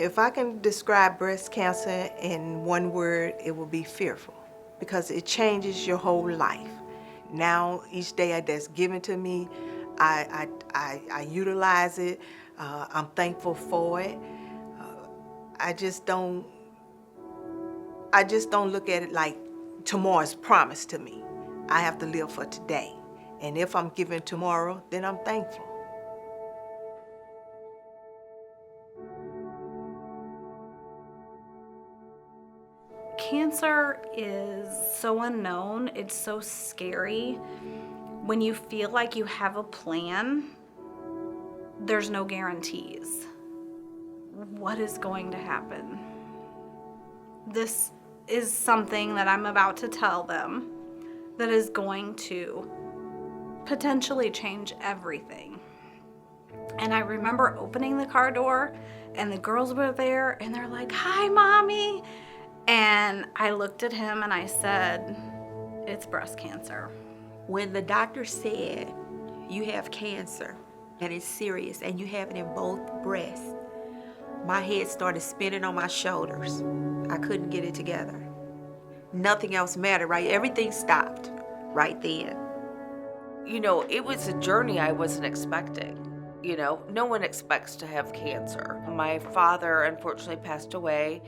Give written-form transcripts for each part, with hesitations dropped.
If I can describe breast cancer in one word, it will be fearful, because it changes your whole life. Now, each day that's given to me, I utilize it. I'm thankful for it. I just don't look at it like tomorrow's promised to me. I have to live for today. And if I'm given tomorrow, then I'm thankful. Cancer is so unknown, it's so scary. When you feel like you have a plan, there's no guarantees. What is going to happen? This is something that I'm about to tell them that is going to potentially change everything. And I remember opening the car door and the girls were there and they're like, "Hi, Mommy." And I looked at him and I said, "It's breast cancer." When the doctor said you have cancer and it's serious and you have it in both breasts, my head started spinning on my shoulders. I couldn't get it together. Nothing else mattered, right? Everything stopped right then. You know, it was a journey I wasn't expecting. You know, no one expects to have cancer. My father unfortunately passed away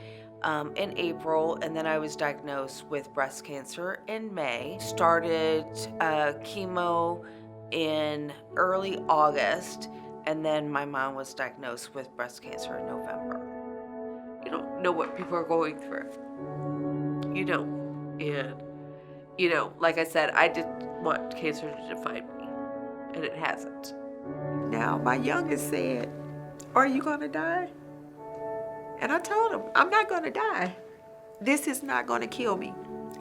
in April, and then I was diagnosed with breast cancer in May. Started chemo in early August, and then my mom was diagnosed with breast cancer in November. You don't know what people are going through. You know, and, you know, like I said, I didn't want cancer to define me, and it hasn't. Now, my youngest said, "Are you gonna die?" And I told him, "I'm not gonna die. This is not gonna kill me.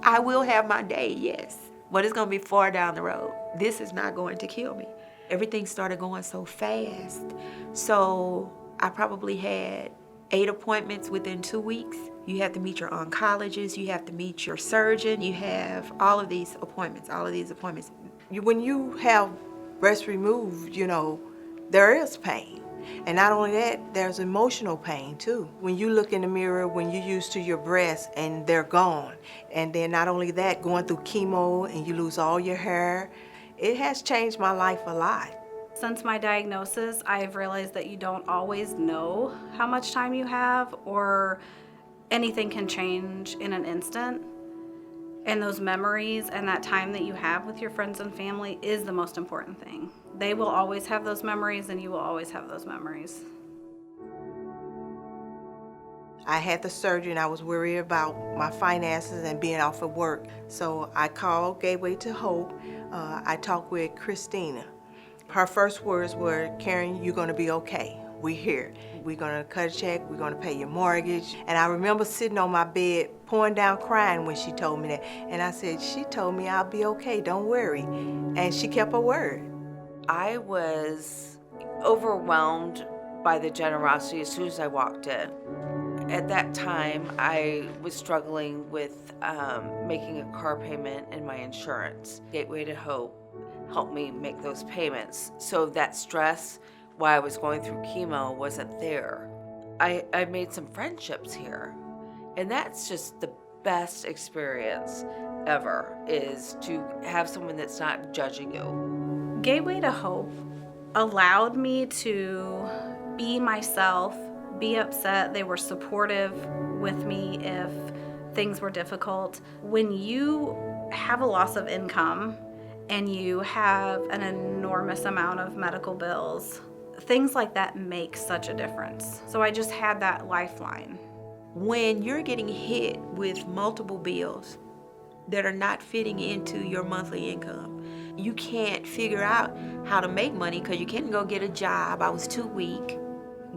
I will have my day, yes, but it's gonna be far down the road. This is not going to kill me." Everything started going so fast. So I probably had 8 appointments within 2 weeks. You have to meet your oncologist, you have to meet your surgeon, you have all of these appointments. When you have breast removed, you know, there is pain. And not only that, there's emotional pain too. When you look in the mirror, when you're used to your breasts and they're gone. And then not only that, going through chemo and you lose all your hair, it has changed my life a lot. Since my diagnosis, I've realized that you don't always know how much time you have, or anything can change in an instant. And those memories and that time that you have with your friends and family is the most important thing. They will always have those memories and you will always have those memories. I had the surgery and I was worried about my finances and being off of work. So I called Gateway to Hope. I talked with Christina. Her first words were, "Karen, you're gonna be okay. We're here. We're gonna cut a check, we're gonna pay your mortgage." And I remember sitting on my bed, pouring down crying when she told me that. And I said, "She told me I'll be okay, don't worry." And she kept her word. I was overwhelmed by the generosity as soon as I walked in. At that time, I was struggling with making a car payment and my insurance. Gateway to Hope helped me make those payments. So that stress while I was going through chemo wasn't there. I made some friendships here. And that's just the best experience ever, is to have someone that's not judging you. Gateway to Hope allowed me to be myself, be upset. They were supportive with me if things were difficult. When you have a loss of income and you have an enormous amount of medical bills, things like that make such a difference. So I just had that lifeline. When you're getting hit with multiple bills that are not fitting into your monthly income, you can't figure out how to make money because you can't go get a job. I was too weak.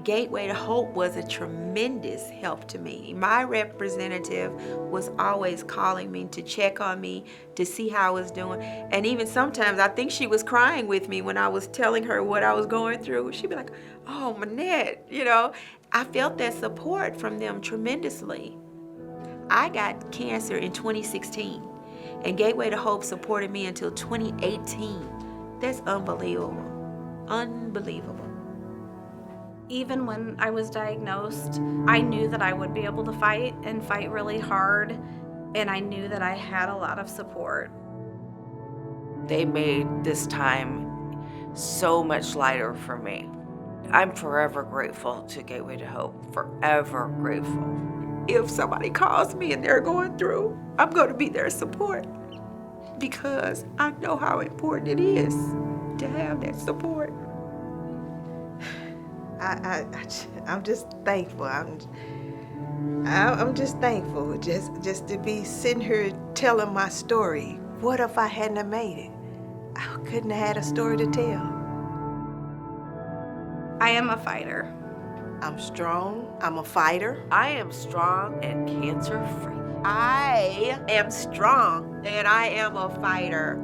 Gateway to Hope was a tremendous help to me. My representative was always calling me to check on me, to see how I was doing. And even sometimes I think she was crying with me when I was telling her what I was going through. She'd be like, "Oh, Manette," you know. I felt that support from them tremendously. I got cancer in 2016, and Gateway to Hope supported me until 2018. That's unbelievable. Unbelievable. Even when I was diagnosed, I knew that I would be able to fight and fight really hard, and I knew that I had a lot of support. They made this time so much lighter for me. I'm forever grateful to Gateway to Hope, forever grateful. If somebody calls me and they're going through, I'm going to be their support because I know how important it is to have that support. I'm just thankful. I'm just thankful just to be sitting here telling my story. What if I hadn't have made it? I couldn't have had a story to tell. I am a fighter. I'm strong. I'm a fighter. I am strong and cancer free. I am strong and I am a fighter.